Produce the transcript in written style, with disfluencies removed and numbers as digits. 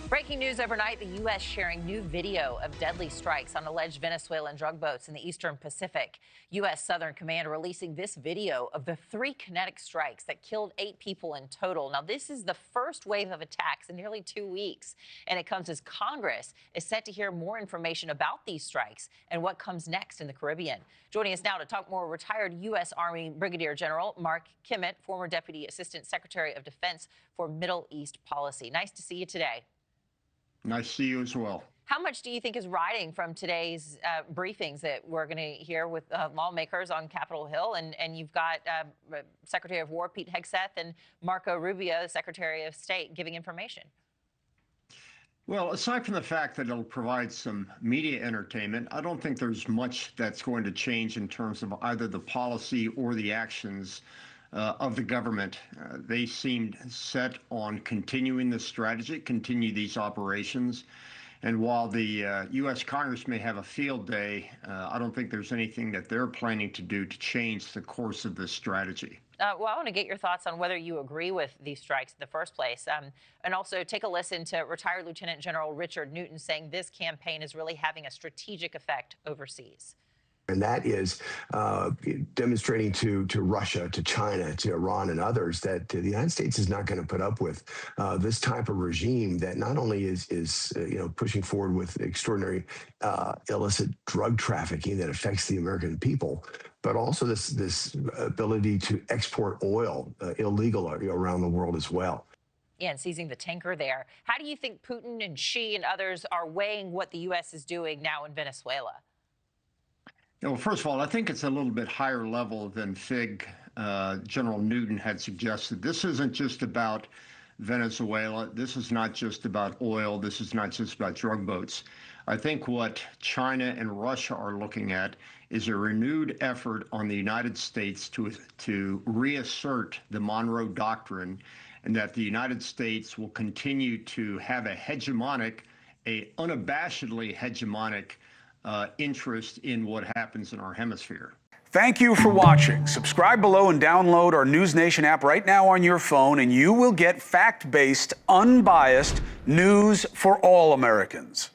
Breaking news overnight, the U.S. sharing new video of deadly strikes on alleged Venezuelan drug boats in the Eastern Pacific. U.S. Southern Command releasing this video of the 3 kinetic strikes that killed 8 people in total. Now, this is the first wave of attacks in nearly 2 weeks, and it comes as Congress is set to hear more information about these strikes and what comes next in the Caribbean. Joining us now to talk more, retired U.S. Army Brigadier General Markie Kimmitt, former Deputy Assistant Secretary of Defense for Middle East Policy. Nice to see you today. Nice to see you as well. How much do you think is riding from today's briefings that we're going to hear with lawmakers on Capitol Hill? And you've got Secretary of War Pete Hegseth and Marco Rubio, the Secretary of State, giving information. Well, aside from the fact that it'll provide some media entertainment, I don't think there's much that's going to change in terms of either the policy or the actions of the government. They seemed set on continuing this strategy, continue these operations. And while the U.S. Congress may have a field day, I don't think there's anything that they're planning to do to change the course of this strategy. Well, I want to get your thoughts on whether you agree with these strikes in the first place. And also take a listen to retired Lieutenant General Richard Newton saying this campaign is really having a strategic effect overseas. And that is demonstrating to Russia, to China, to Iran and others that the United States is not going to put up with this type of regime that not only is pushing forward with extraordinary illicit drug trafficking that affects the American people, but also this ability to export oil illegal around the world as well. Yeah, and seizing the tanker there. How do you think Putin and Xi and others are weighing what the U.S. is doing now in Venezuela? Well, first of all, I think it's a little bit higher level than FIG General Newton had suggested. This isn't just about Venezuela. This is not just about oil. This is not just about drug boats. I think what China and Russia are looking at is a renewed effort on the United States to reassert the Monroe Doctrine, and that the United States will continue to have a unabashedly hegemonic interest in what happens in our hemisphere. Thank you for watching. Subscribe below and download our NewsNation app right now on your phone, and you will get fact-based, unbiased news for all Americans.